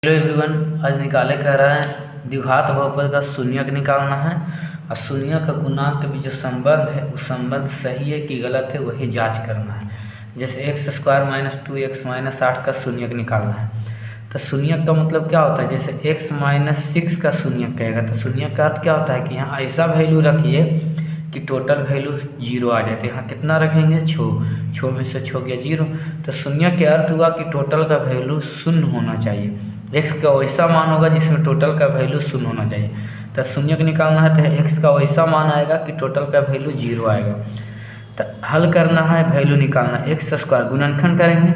Hello everyone, आज निकाले कह रहा है द्विघात बहुपद का शून्यक निकालना है और शून्य का गुणांक के बीच जो संबंध है उस संबंध सही है कि गलत है वही जांच करना है। जैसे x square minus 2x minus 8 का शून्यक निकालना है तो शून्यक का मतलब क्या होता है। जैसे x माइनस 6 का शून्यक कहेगा तो शून्यक का अर्थ क्या होता है कि यहाँ ऐसा वैल्यू रखिए कि टोटल वैल्यू 0 आ जाए। तो यहाँ कितना रखेंगे, 6 में से 6 गया 0। तो शून्य के अर्थ हुआ कि टोटल का वैल्यू शून्य होना चाहिए। x का वैसा मान होगा जिसमें टोटल का वैल्यू शून्य होना चाहिए। तो शून्यक निकालना है तो x का वैसा मान आएगा कि टोटल का वैल्यू 0 आएगा। तो हल करना है, वैल्यू निकालना, एक्स स्क्वायर गुणनखंड करेंगे,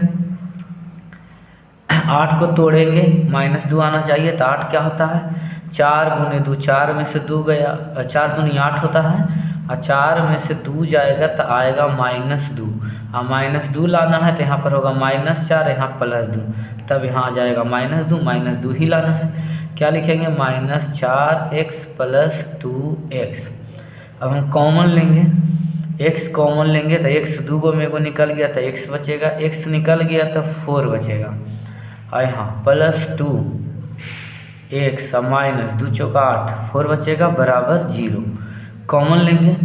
8 को तोड़ेंगे, -2 आना चाहिए। तो 8 क्या होता है, 4 गुने 2, 4 में से 2 गया, 4 दूनी 8 होता है और 4 में से 2 जाएगा तो आएगा -2 और -2 लाना है तो यहाँ पर होगा -4, यहाँ +2, तब यहाँ आ जाएगा -2 ही लाना है। क्या लिखेंगे, -4x + 2x। अब हम कॉमन लेंगे, x कॉमन लेंगे तो x 2 को में को निकल गया तो x बचेगा, x निकल गया तो 4 बचेगा और यहाँ +2 x -2 चौका 8, 4 बचेगा बराबर 0। कॉमन लेंगे,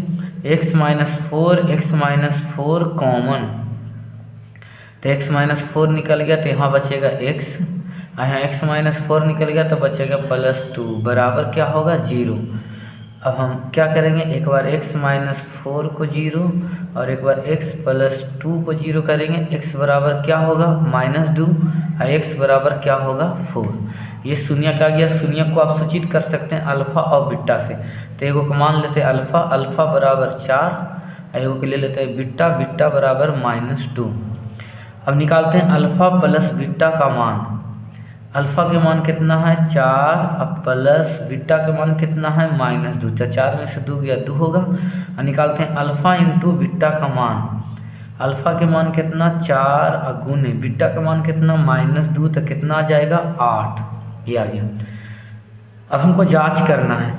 x -4 कॉमन तो x -4 निकल गया तो यहाँ बचेगा x, यहाँ x -4 निकल गया तो बचेगा +2 बराबर क्या होगा 0। अब हम क्या करेंगे, एक बार x -4 को 0 और एक बार x +2 को 0 करेंगे। x बराबर क्या होगा -2 और x बराबर क्या होगा 4। ये शून्यक आ गया। शून्यक को आप सूचित कर सकते हैं अल्फा और बीटा से। तो एगो को मान लेते हैं अल्फा, अल्फा बराबर 4, एगो के ले लेते हैं बीटा, बीटा बराबर -2। अब निकालते हैं अल्फा प्लस बीटा का मान। अल्फा के मान कितना है 4 और प्लस बीटा के मान कितना है -2। तो 4 में से 2 गया 2 होगा। और निकालते हैं अल्फा इंटू बीटा का मान। अल्फा के मान कितना 4 और गुने बीटा का मान कितना -2, तो कितना आ जाएगा 8, ये आ गया। अब हमको जांच करना है,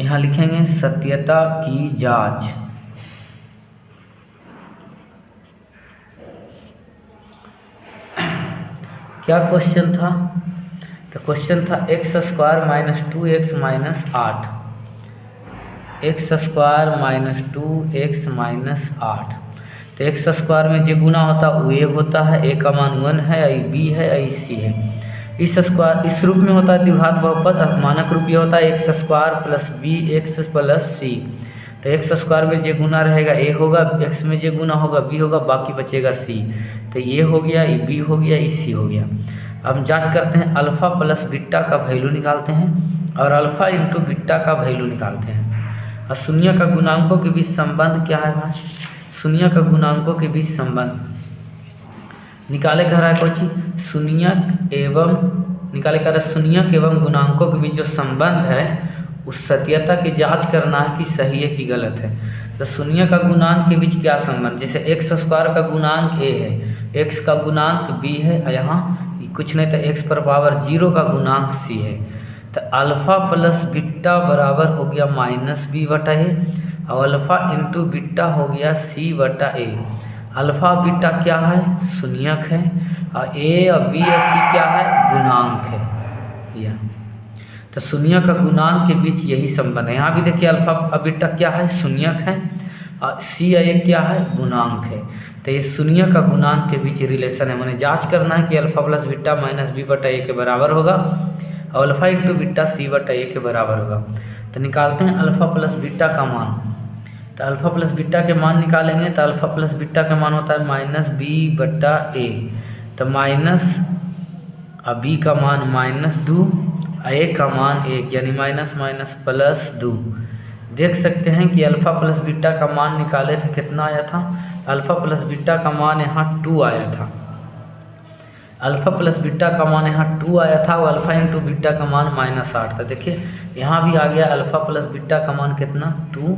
यहाँ लिखेंगे सत्यता की जांच। क्या क्वेश्चन था, तो क्वेश्चन था x square -2x -8, x square -2x -8। तो x स्क्वायर में जो गुना होता है वो a होता है, a का मान 1 है, आई b है, आई c है। इस स्क्वायर इस रूप में होता है द्विघात बहुपद। मानक रूप ये होता है x square plus bx plus c। तो x स्क्वायर में जो गुना रहेगा a होगा, x में जो गुना होगा b होगा, बाकी बचेगा c। तो ये हो गया, ये b हो गया, ये c हो गया। अब हम जांच करते हैं, अल्फा प्लस बीटा का वैल्यू निकालते हैं और अल्फा इंटू बीटा का वैल्यू निकालते हैं। और शून्य का गुणांकों के बीच संबंध क्या है भाई, शून्य का गुणांकों के बीच संबंध निकाले कर रहा है कोई शून्यक एवं निकाले कर रहा है शून्यक एवं गुणांकों के बीच जो संबंध है उस सत्यता की जांच करना है कि सही है कि गलत है। तो शून्य का गुणांक के बीच क्या संबंध, जैसे x स्क्वायर का गुणांक a है, x का गुणांक b है और यहाँ कुछ नहीं तो x पर पावर 0 का गुणांक c है। तो अल्फा प्लस बीटा बराबर हो गया -b/a और अल्फा इंटू बीटा हो गया c/a। अल्फा बीटा क्या है, शून्यक है और a और b और c क्या है, गुणांक है। यह तो शून्य का गुणांक के बीच यही संबंध है। यहाँ भी देखिए अल्फा और बीटा क्या है, शून्यक है और c और a क्या है, गुणांक है। तो ये शून्य का गुणांक के बीच रिलेशन है। मैंने जांच करना है कि अल्फा प्लस बीटा -b/a के बराबर होगा और अल्फा इंटू बीटा c/a के बराबर होगा। तो निकालते हैं अल्फा प्लस बीटा का मान। तो अल्फा प्लस बीटा के मान निकालेंगे तो अल्फा प्लस बीटा का मान होता है -b/a। तो माइनस और b का मान -2, a का मान 1, यानी +2। देख सकते हैं कि अल्फा प्लस बीटा का मान निकाले थे, कितना आया था, अल्फा प्लस बीटा का मान यहाँ 2 आया था। अल्फा प्लस बीटा का मान यहाँ 2 आया था और अल्फा इंटू बीटा का मान -8 था। देखिए यहाँ भी आ गया अल्फा प्लस बीटा का मान कितना 2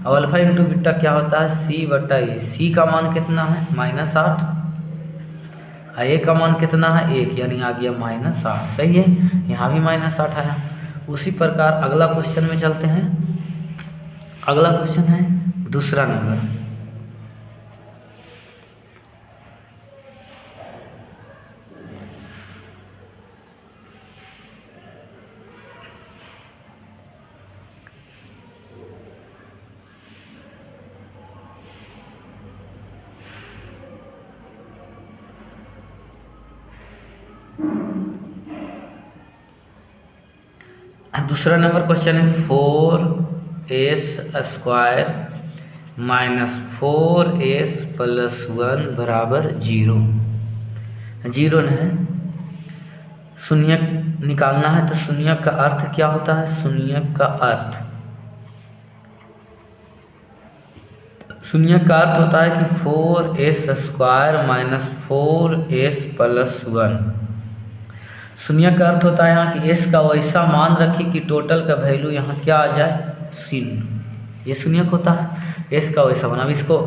और अल्फा इंटू बीटा क्या होता है c/a। c का मान कितना है -8 और a का मान कितना है 1, यानी आ गया -8। सही है, यहाँ भी -8 आया। उसी प्रकार अगला क्वेश्चन में चलते हैं। अगला क्वेश्चन है दूसरा नंबर। दूसरा नंबर क्वेश्चन है 4s² माइनस 4s प्लस 1 बराबर 0। 0 है, शून्यक निकालना है। तो शून्यक का अर्थ क्या होता है? शून्यक का अर्थ होता है कि 4s² माइनस 4s प्लस 1। शून्यक का अर्थ होता है यहाँ कि s का वैसा मान रखिए कि टोटल का वैल्यू यहाँ क्या आ जाए? 0। ये शून्यक होता है, s का वैसा मान। अब इसको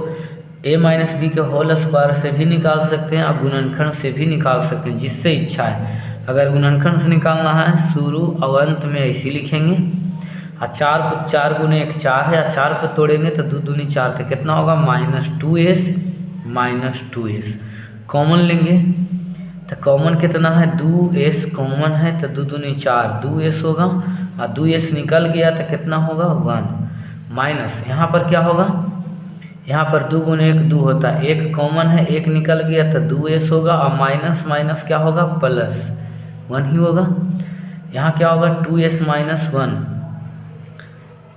a माइनस b के होल स्क्वायर से भी निकाल सकते हैं और गुणनखंड से भी निकाल सकते हैं, जिससे इच्छा है। अगर गुणनखंड से निकालना है, शुरू और अंत में ऐसे लिखेंगे। और 4 गुने 1 4 है, 4 को तोड़ेंगे तो 2 दूनी 4, तो कितना होगा? -2s। कॉमन लेंगे तो कॉमन कितना है? 2s कॉमन है, तो 2 दूनी 4, 2s होगा। और 2s निकल गया तो कितना होगा? 1 माइनस यहाँ पर क्या होगा? यहाँ पर 2 गुने 1 2 होता है, 1 कॉमन है, 1 निकल गया तो 2s होगा। और माइनस माइनस क्या होगा? प्लस 1 ही होगा। यहाँ क्या होगा? 2s minus 1,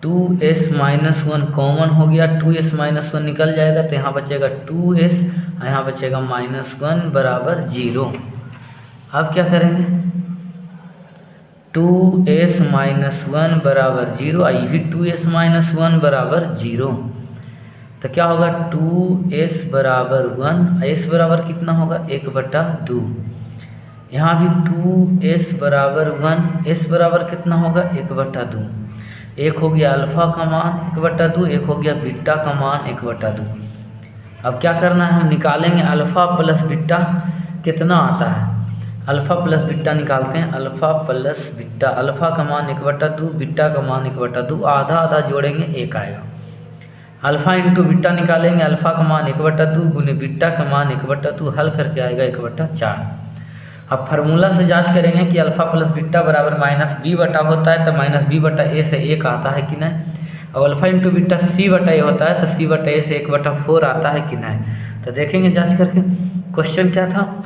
2s minus 1 common हो गया, 2s माइनस 1 निकल जाएगा तो यहाँ बचेगा 2s और यहाँ बचेगा -1 बराबर 0। अब क्या करेंगे? 2s माइनस 1 बराबर 0, आई भी 2s माइनस 1 बराबर 0। तो क्या होगा? 2s बराबर 1, s बराबर कितना होगा? 1/2। यहाँ भी 2s बराबर 1, s बराबर कितना होगा? 1/2। एक हो गया अल्फ़ा का मान 1/2, एक हो गया बीटा का मान 1/2। अब क्या करना है? हम निकालेंगे अल्फ़ा प्लस बीटा कितना आता है। अल्फ़ा प्लस बीटा निकालते हैं। अल्फ़ा प्लस बीटा, अल्फ़ा का मान 1/2, बीटा का मान 1/2, आधा आधा जोड़ेंगे 1 आएगा। अल्फ़ा इंटू बीटा निकालेंगे, अल्फ़ा का मान 1/2 गुने बीटा का मान 1/2, हल करके आएगा 1/4। अब फार्मूला से जांच करेंगे कि अल्फ़ा प्लस बीटा बराबर -b बटा होता है, तो -b बटा a से 1 आता है कि नहीं। और अल्फ़ा इंटू बीटा c बटा a होता है, तो c बटा a से 1/4 आता है कि नहीं। तो देखेंगे जांच करके। क्वेश्चन क्या था?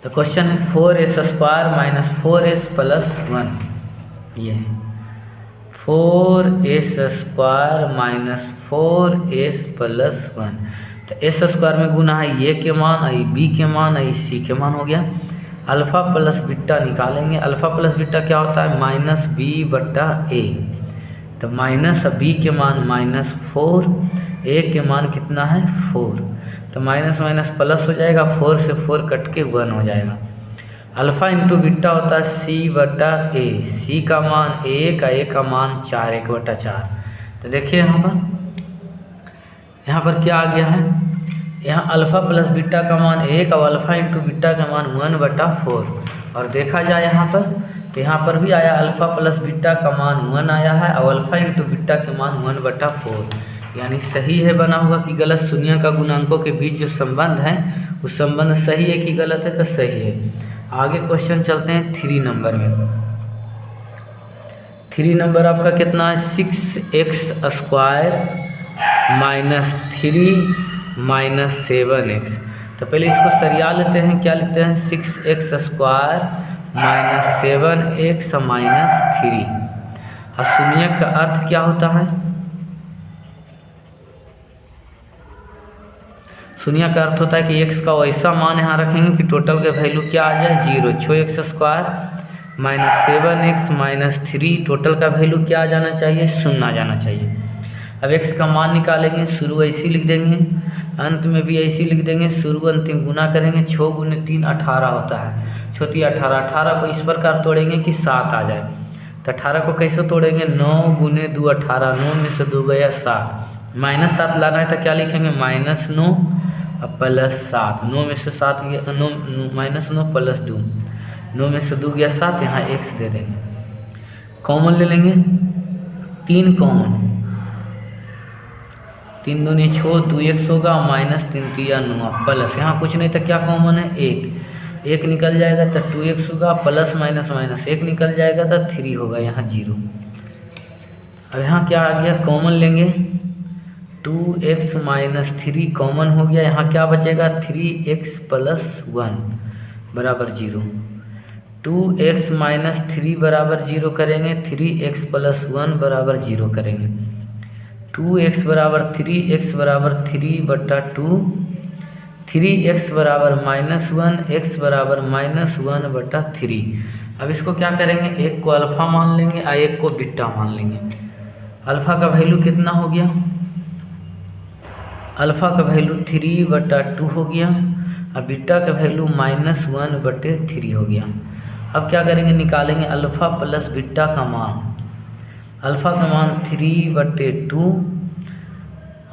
तो क्वेश्चन है 4s² माइनस 4s प्लस 1। ये है 4s² माइनस 4s प्लस 1। तो s² में गुना है ये के मान, आई b के मान, आई c के मान हो गया। अल्फ़ा प्लस बीटा निकालेंगे। अल्फ़ा प्लस बीटा क्या होता है? -b बटा a। तो माइनस b के मान -4, a के मान कितना है? 4। तो माइनस माइनस प्लस हो जाएगा, 4 से 4 कट के 1 हो जाएगा। अल्फ़ा इंटू बीटा होता है c बटा a, c का मान 1, a का मान 4, 1/4। तो देखिए यहाँ पर क्या आ गया है? यहाँ अल्फ़ा प्लस बीटा का मान 1 और अल्फ़ा इंटू बीटा का मान 1/4। और देखा जाए यहाँ पर, तो यहाँ पर भी आया अल्फ़ा प्लस बीटा का मान 1 आया है और अल्फ़ा इंटू बीटा के मान 1/4। यानी सही है बना हुआ कि गलत? शून्य का गुणांकों के बीच जो संबंध है वो संबंध सही है कि गलत है? तो सही है। आगे क्वेश्चन चलते हैं 3 नंबर में। 3 नंबर आपका कितना है? 6x² minus 3 minus 7x। तो पहले इसको सरिया लेते हैं। क्या लिखते हैं? 6x² minus 7x minus 3। और शून्यक का अर्थ क्या होता है? शून्य का अर्थ होता है कि x का वैसा मान यहाँ रखेंगे कि टोटल का वैल्यू क्या आ जाए? 0। 6x² minus 7x minus 3, total का वैल्यू क्या आ जाना चाहिए? 0 आ जाना चाहिए। अब x का मान निकालेंगे, शुरू ऐसे लिख देंगे, अंत में भी ऐसे लिख देंगे। शुरू अंतिम गुना करेंगे, 6 गुने 3 18 होता है, 6 18। 18 को इस प्रकार तोड़ेंगे कि 7 आ जाए। तो 18 को कैसे तोड़ेंगे? 9 गुने 2 18, 9 में से 2 गया 7, -7 लाना है तो क्या लिखेंगे? -9 प्लस 7, 9 में से 7 गया, -9 प्लस 2, 9 में से 2 गया 7, यहाँ x दे देंगे। कॉमन ले लेंगे, 3 कॉमन, 3 दूनी 6, 2x होगा, -3 3 9 प्लस, यहाँ कुछ नहीं तो क्या कॉमन है? 1 निकल जाएगा तो 2x होगा, प्लस माइनस माइनस 1 निकल जाएगा तो 3 होगा, यहाँ 0। अब यहाँ क्या आ गया? कॉमन लेंगे, 2x माइनस 3 कॉमन हो गया, यहाँ क्या बचेगा? 3x प्लस 1 बराबर 0। 2x माइनस 3 बराबर 0 करेंगे, 3x प्लस 1 बराबर 0 करेंगे। 2x बराबर 3x बराबर 3/2, 3x बराबर -1, x बराबर -1/3। अब इसको क्या करेंगे, एक को अल्फ़ा मान लेंगे और एक को बीटा मान लेंगे। अल्फ़ा का वैल्यू कितना हो गया, अल्फ़ा का वैल्यू 3/2 हो गया और बीटा का वैल्यू -1/3 हो गया। अब क्या करेंगे, निकालेंगे अल्फ़ा प्लस बीटा का मान। अल्फ़ा का मान 3/2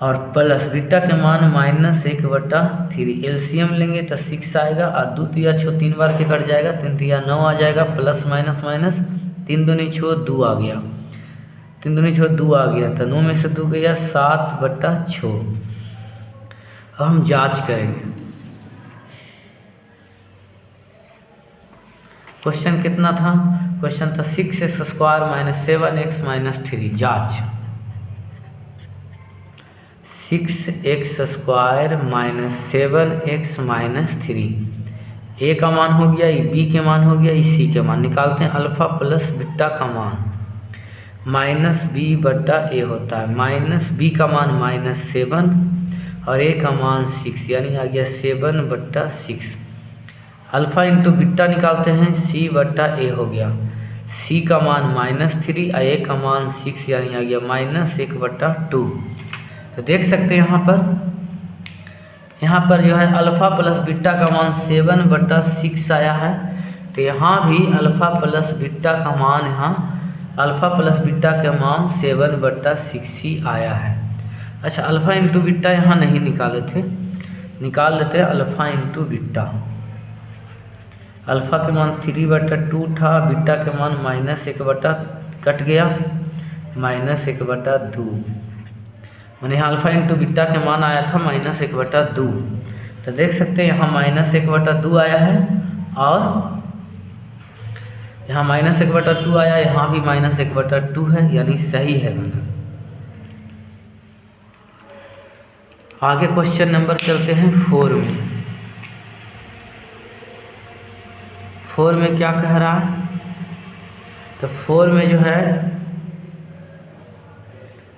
और प्लस बीटा के मान -1/3। एलसीएम लेंगे तो 6 आएगा और 2 तिया 6 3 बार के कट जाएगा, 3 तिया 9 आ जाएगा, प्लस माइनस माइनस 3 दूनी 6 2 आ गया, 3 दूनी 6 2 आ गया, तो 9 में से 2 गया 7/6। अब हम जांच करेंगे। क्वेश्चन कितना था, क्वेश्चन था 6x² - 7x - 3। जांच 6x² - 7x - 3, ए का मान हो गया, बी के मान हो गया, सी के मान निकालते हैं। अल्फ़ा प्लस बीटा का मान -b/a होता है, -b का मान -7 और a का मान 6, यानी आ गया 7/6। अल्फ़ा इंटू बीटा निकालते हैं, c/a हो गया, c का मान -3 और a का मान 6, यानी आ गया -1/2। तो देख सकते हैं यहाँ पर जो है अल्फ़ा प्लस बीटा का मान 7/6 आया है। तो यहाँ भी अल्फ़ा प्लस बीटा का मान, यहाँ अल्फ़ा प्लस बीटा का मान 7/6 ही आया है। अच्छा, अल्फ़ा इंटू बीटा यहाँ नहीं निकाले थे, निकाल लेते हैं अल्फ़ा इंटू बीटा। अल्फ़ा के मान 3/2 था, बीटा के मान -1 कट गया -1/2, मैंने यहाँ अल्फ़ा इंटू बीटा के मान आया था -1/2। तो देख सकते हैं यहाँ -1/2 आया है और यहाँ -1/2 आया, यहाँ भी -1/2 है, यानी सही है। आगे क्वेश्चन नंबर चलते हैं 4 में। 4 में क्या कह रहा है, तो 4 में जो है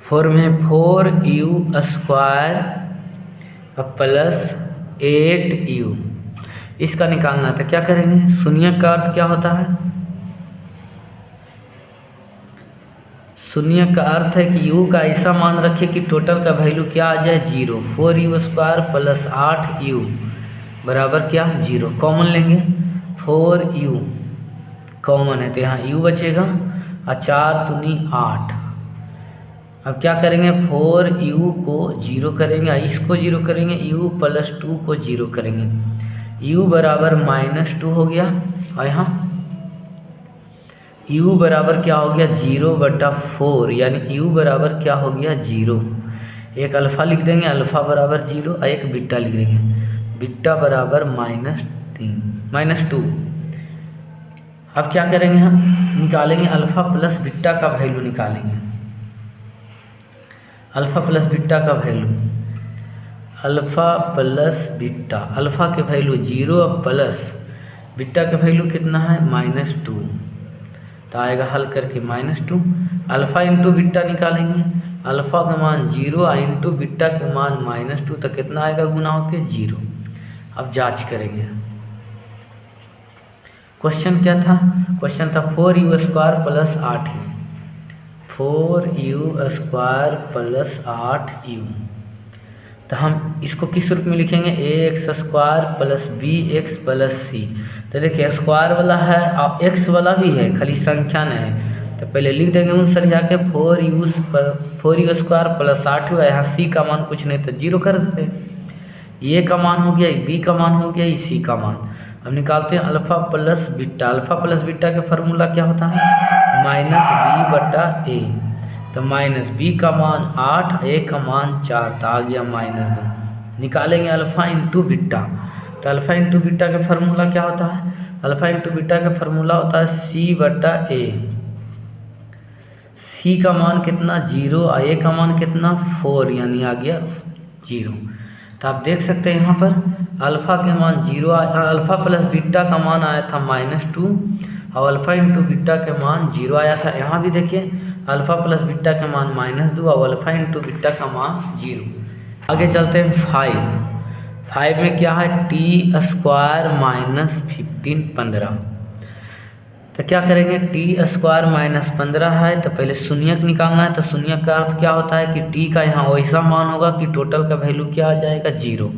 4 में 4u² प्लस 8u, इसका निकालना था। क्या करेंगे, शून्य का अर्थ क्या होता है, शून्य का अर्थ है कि u का ऐसा मान रखें कि टोटल का वैल्यू क्या आ जाए 0। 4u² प्लस 8u बराबर क्या 0। कॉमन लेंगे, 4u कॉमन है तो यहाँ u बचेगा और 4 दूनी 8। अब क्या करेंगे, 4u को 0 करेंगे, इसको 0 करेंगे, u प्लस 2 को 0 करेंगे, u बराबर -2 हो गया और यहाँ u बराबर क्या हो गया 0/4, यानी u बराबर क्या हो गया 0। एक अल्फ़ा लिख देंगे, अल्फ़ा बराबर 0 और एक बीटा लिख देंगे, बीटा बराबर -2। अब क्या करेंगे, हम निकालेंगे अल्फ़ा प्लस बीटा का वैल्यू निकालेंगे। अल्फ़ा प्लस बीटा का value, alpha plus beta, alpha के वैल्यू 0 प्लस बीटा का वैल्यू कितना है -2, तो आएगा हल करके -2। अल्फ़ा इंटू बीटा निकालेंगे, अल्फ़ा का मान 0 और इंटू बीटा के मान -2, तो कितना आएगा गुना होके 0। अब जांच करेंगे। क्वेश्चन क्या था, क्वेश्चन था 4u² plus 8u, 4u² plus 8u। तो हम इसको किस रूप में लिखेंगे, ax² plus bx plus c। तो देखिए स्क्वायर वाला है और x वाला भी है, खाली संख्या नहीं है, तो पहले लिख देंगे उन सर जाके 4u² प्लस 8u, यहाँ c का मान कुछ नहीं तो 0 कर देते। a का मान हो गया, b का मान हो गया, c का मान। अब निकालते हैं alpha plus beta. Alpha plus beta का फार्मूला क्या होता है, -b/a। तो -b का मान 8, a का मान 4, तो आ गया -2। निकालेंगे अल्फ़ा इंटू बीटा। तो अल्फ़ा इंटू बीटा का फार्मूला क्या होता है, अल्फ़ा इंटू बीटा का फार्मूला होता है c/a। c का मान कितना 0 और a का मान कितना 4, यानी आ गया 0। तो आप देख सकते हैं यहाँ पर अल्फ़ा के मान 0 आया, अल्फ़ा प्लस बीटा का मान आया था -2 और अल्फ़ा इंटू बीटा के मान 0 आया था। यहाँ भी देखिए अल्फ़ा प्लस बीटा के मान -2 और अल्फ़ा इंटू बीटा का मान 0। आगे चलते हैं 5 में क्या है t² -15 15। तो क्या करेंगे t² -15 है तो पहले शून्यक निकालना है। तो शून्यक का अर्थ क्या होता है कि t का यहाँ वैसा मान होगा कि टोटल का वैल्यू क्या आ जाएगा 0।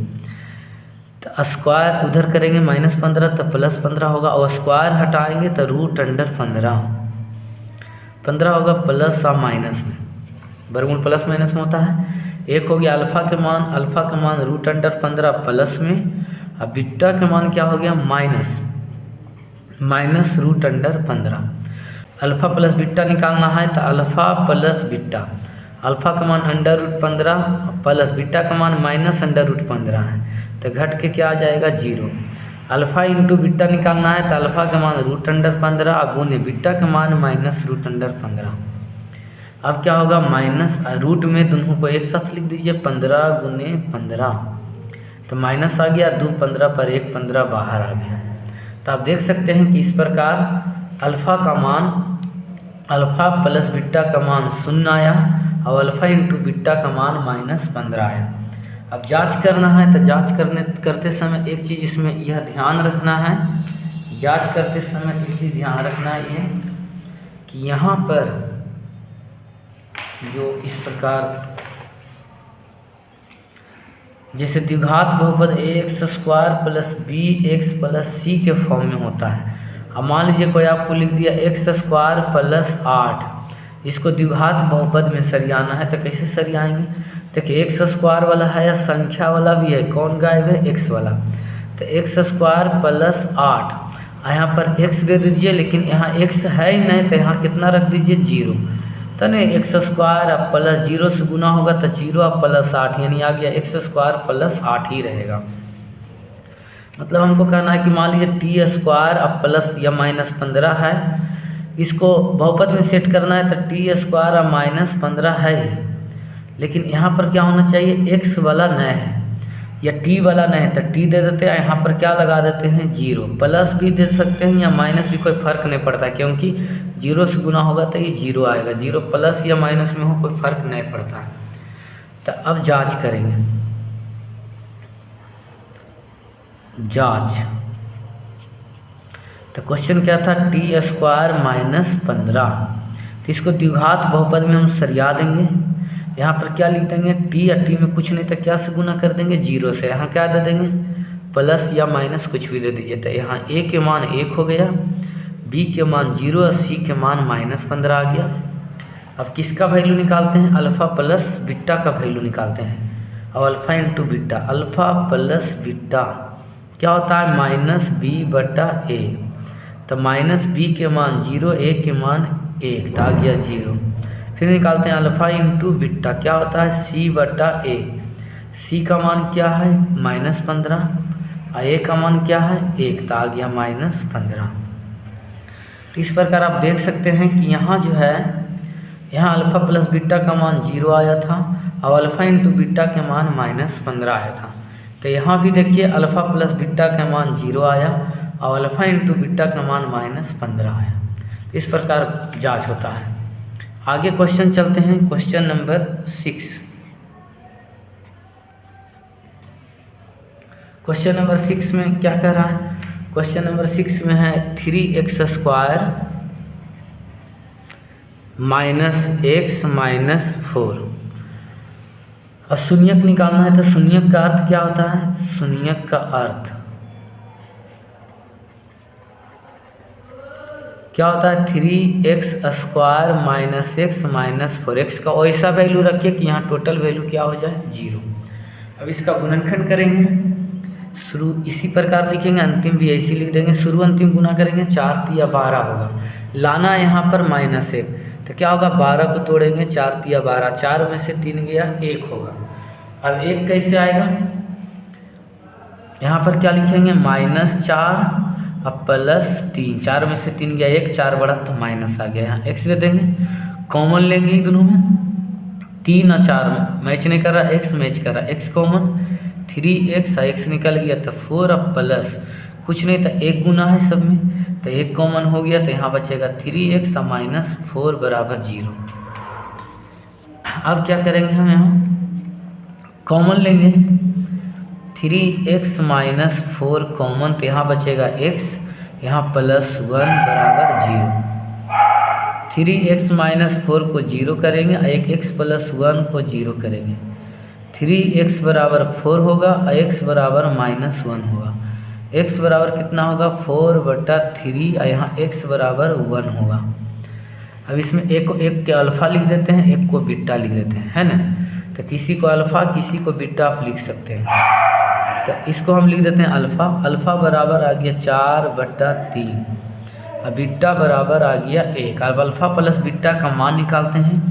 तो स्क्वायर उधर करेंगे -15 तो +15 होगा और स्क्वायर हटाएंगे तो √15 होगा प्लस और माइनस में, वर्गमूल प्लस माइनस में होता है। एक हो गया अल्फ़ा के मान √15 प्लस में और बीटा के मान क्या हो गया माइनस √15। अल्फ़ा प्लस बीटा निकालना है तो अल्फ़ा प्लस बीटा, अल्फ़ा का मान √15 प्लस बीटा का मान -√15 है तो घट के क्या आ जाएगा 0। अल्फ़ा इंटू बीटा निकालना है तो अल्फ़ा का मान √15 गुने बीटा का मान -√15। अब क्या होगा माइनस रूट में दोनों को एक साथ लिख दीजिए 15 गुने 15 तो माइनस आ गया 2 15 पर 1 15 बाहर आ गया। तो आप देख सकते हैं कि इस प्रकार अल्फ़ा प्लस बीटा का मान 0 आया और अल्फ़ा इंटू बीटा का मान -15 आया। अब जांच करना है तो जांच करते समय एक चीज़ इसमें यह ध्यान रखना है, जांच करते समय एक चीज़ ध्यान रखना है ये कि यहाँ पर जो इस प्रकार जैसे द्विघात बहुपद ax² + bx + c के फॉर्म में होता है। अब मान लीजिए कोई आपको लिख दिया x² + 8, इसको द्विघात बहुपद में सरियाना है तो कैसे सरियाएंगे। देखिए x² वाला है या संख्या वाला भी है, कौन गायब है x वाला। तो x² + 8 यहाँ पर x दे दीजिए, लेकिन यहाँ x है ही नहीं तो यहाँ कितना रख दीजिए 0। तो नहीं x² + 0 से गुना होगा तो 0 + 8 यानी आ गया x² + 8 ही रहेगा। मतलब हमको कहना है कि मान लीजिए t² प्लस या -15 है, इसको बहुपद में सेट करना है तो t² -15 है ही, लेकिन यहाँ पर क्या होना चाहिए x वाला न है या t वाला नहीं, तो t दे देते हैं, यहाँ पर क्या लगा देते हैं 0। प्लस भी दे सकते हैं या माइनस भी, कोई फ़र्क नहीं पड़ता क्योंकि 0 से गुना होगा तो ये 0 आएगा। 0 प्लस या माइनस में हो कोई फ़र्क नहीं पड़ता है। तो अब जांच करेंगे, जांच। तो क्वेश्चन क्या था t² -15, तो इसको द्विघात बहुपद में हम सरिया देंगे। यहाँ पर क्या लिख देंगे t या t में कुछ नहीं तो क्या से गुना कर देंगे 0 से, यहाँ क्या दे देंगे प्लस या माइनस कुछ भी दे दीजिए। तो यहाँ a के मान 1 हो गया, b के मान 0 और c के मान -15 आ गया। अब किसका वैल्यू निकालते हैं, अल्फ़ा प्लस बीटा का वैल्यू निकालते हैं। और alpha into beta, alpha plus beta क्या होता है -b/a। तो -b के मान 0, a के मान 1 तो आ गया 0। फिर निकालते हैं अल्फ़ा इंटू बीटा, क्या होता है c/a। c का मान क्या है -15 और a का मान क्या है 1 तो आ गया -15। तो इस प्रकार आप देख सकते हैं कि यहाँ जो है यहाँ अल्फ़ा प्लस बीटा का मान 0 आया था और अल्फ़ा इंटू बीटा के मान -15 आया था। तो यहाँ भी देखिए अल्फ़ा प्लस बीटा का मान 0 आया और अल्फ़ा इंटू बीटा का मान -15 आया। इस प्रकार जांच होता है। आगे क्वेश्चन चलते हैं, क्वेश्चन नंबर 6। क्वेश्चन नंबर 6 में क्या कह रहा है, क्वेश्चन नंबर 6 में है 3x² -x -4 और शून्यक निकालना है। तो शून्यक का अर्थ क्या होता है, शून्यक का अर्थ क्या होता है 3x² -x -4। x का वैसा वैल्यू रखिए कि यहाँ टोटल वैल्यू क्या हो जाए 0। अब इसका गुणनखंड करेंगे, शुरू इसी प्रकार लिखेंगे, अंतिम भी ऐसी लिख देंगे। शुरू अंतिम गुना करेंगे 4 × 12 होगा, लाना यहाँ पर -1 तो क्या होगा 12 को तोड़ेंगे 4 × 12, 4 में से 3 गया 1 होगा। अब 1 कैसे आएगा, यहाँ पर क्या लिखेंगे -4 अब +3, 4 में से 3 गया 1, 4 बढ़ा तो माइनस आ गया। यहाँ x दे देंगे, कॉमन लेंगे दोनों में, 3 और 4 मैच नहीं कर रहा, x मैच कर रहा, x कॉमन 3x x निकल गया तो 4 अब प्लस कुछ नहीं था, एक गुना है सब में तो एक कॉमन हो गया, तो यहाँ बचेगा 3x माइनस 4 बराबर 0। अब क्या करेंगे हम यहाँ कॉमन लेंगे, 3x माइनस 4 कॉमन, तो यहाँ बचेगा x, यहाँ प्लस 1 बराबर 0। 3x माइनस 4 को 0 करेंगे, एक x प्लस 1 को 0 करेंगे, 3x बराबर 4 और x बराबर माइनस 1 होगा। x बराबर कितना होगा 4/3 और यहाँ x बराबर 1 होगा। अब इसमें एक के अल्फ़ा लिख देते हैं, एक को बीटा लिख देते हैं, है ना। तो किसी को अल्फ़ा किसी को बीटा आप लिख सकते हैं। तो इसको हम लिख देते हैं अल्फ़ा। अल्फ़ा बराबर आ गया 4/3 और बीटा बराबर आ गया 1। अब अल्फ़ा प्लस बीटा का मान निकालते हैं।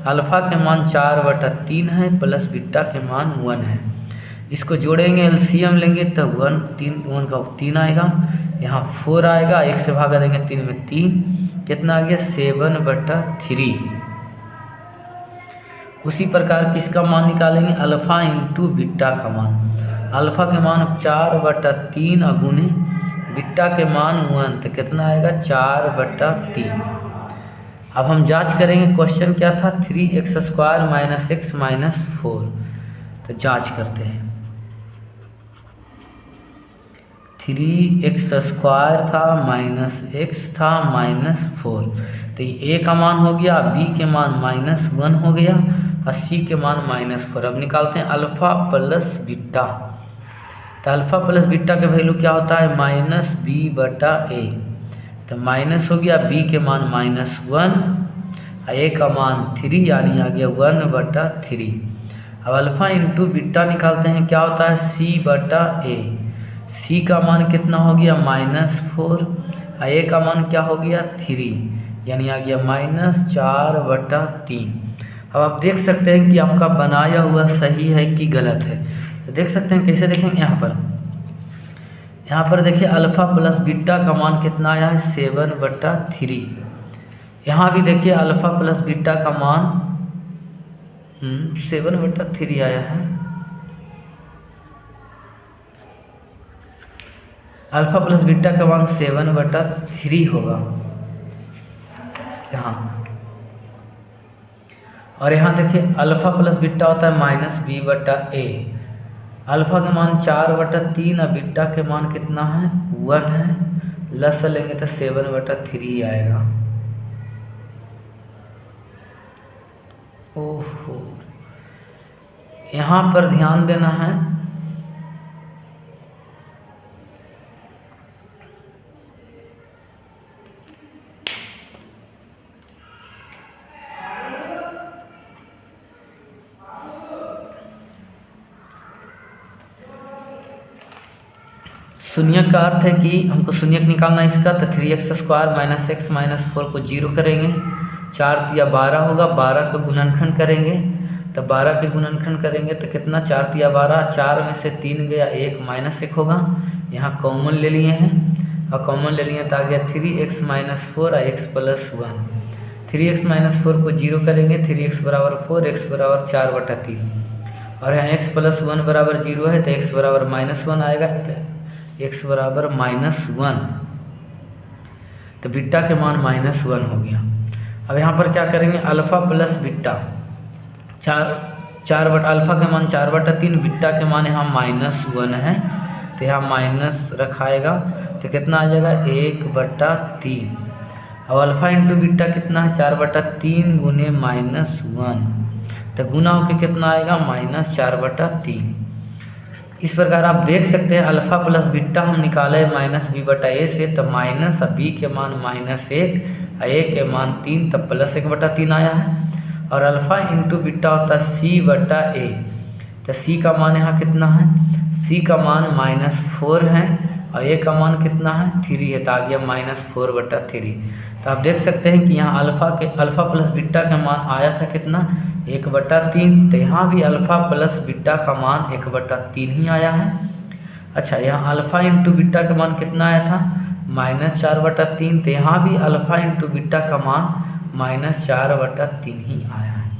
अल्फ़ा के मान 4/3 है प्लस बीटा के मान 1 है। इसको जोड़ेंगे, एलसीएम लेंगे तो 1 का 3 आएगा, यहाँ 4 आएगा, 1 से भागा देंगे 3 में 3, कितना आ गया 7/3। उसी प्रकार किसका मान निकालेंगे, अल्फ़ा इंटू बीटा का मान। अल्फ़ा के मान 4/3 गुने बीटा के मान 1, तो कितना आएगा 4/3। अब हम जांच करेंगे, क्वेश्चन क्या था 3x² माइनस x माइनस 4। तो जांच करते हैं, 3x² था माइनस x था माइनस 4, तो ये a का मान हो गया, b के मान -1 हो गया और c के मान -4। अब निकालते हैं अल्फ़ा प्लस बीटा। तो अल्फ़ा प्लस बीटा का वैल्यू क्या होता है -b/a। तो माइनस हो गया, b के मान -1 और a का मान 3 यानी आ गया 1/3। अब अल्फ़ा इंटू बीटा निकालते हैं, क्या होता है c/a। c का मान कितना हो गया -4 और a का मान क्या हो गया 3 यानी आ गया -4/3। अब आप देख सकते हैं कि आपका बनाया हुआ सही है कि गलत है। तो देख सकते हैं, कैसे देखेंगे, यहाँ पर देखिए अल्फ़ा प्लस बीटा का मान कितना आया है 7/3। यहाँ भी देखिए अल्फ़ा प्लस बीटा का मान 7/3 आया है। अल्फ़ा प्लस बीटा का मान 7/3 होगा यहाँ। और यहाँ देखिए अल्फ़ा प्लस बीटा होता है -b/a। अल्फ़ा के मान 4/3 और बीटा के मान कितना है 1 है, लस लेंगे तो 7/3 आएगा। ओहो, यहाँ पर ध्यान देना है, शून्यक का अर्थ है कि हमको शून्यक निकालना है इसका। तो 3x² माइनस x माइनस 4 को 0 करेंगे, 4 तिया 12 होगा, 12 का गुणनखंड करेंगे। तो 12 के गुणनखंड करेंगे तो कितना 4 तिया 12, 4 में से 3 गया 1 -1 होगा। यहाँ कॉमन ले लिए हैं और कॉमन ले लिए तो आ गया 3x माइनस 4 और x प्लस 1। 3x माइनस 4 को 0 करेंगे, 3x बराबर 4, x बराबर 4/3 और यहाँ x प्लस 1 बराबर 0 है तो x बराबर -1 आएगा, तो x बराबर -1। तो बीटा के मान -1 हो गया। अब यहाँ पर क्या करेंगे, अल्फ़ा प्लस बीटा, अल्फ़ा के मान 4/3, बीटा के मान यहाँ -1 है तो यहाँ माइनस रखाएगा तो कितना आ जाएगा 1/3। अब अल्फ़ा इंटू बीटा कितना है 4/3 गुने -1, तो गुना होकर कितना आएगा -4/3। इस प्रकार आप देख सकते हैं अल्फ़ा प्लस बीटा हम निकाले -b/a से, तो माइनस b के मान -1 और a के मान 3, तब प्लस 1/3 आया है। और अल्फ़ा इंटू बीटा होता है c/a, तो c का मान यहाँ कितना है, c का मान -4 है और a का मान कितना है 3 है, तो आ गया -4/3। तो आप देख सकते हैं कि यहाँ अल्फ़ा प्लस बीटा का मान आया था कितना 1/3, तो यहाँ भी अल्फ़ा प्लस बीटा का मान 1/3 ही आया है। अच्छा, यहाँ अल्फ़ा इंटू बीटा का मान कितना आया था -4/3, तो यहाँ भी अल्फ़ा इंटू बीटा का मान -4/3 ही आया है।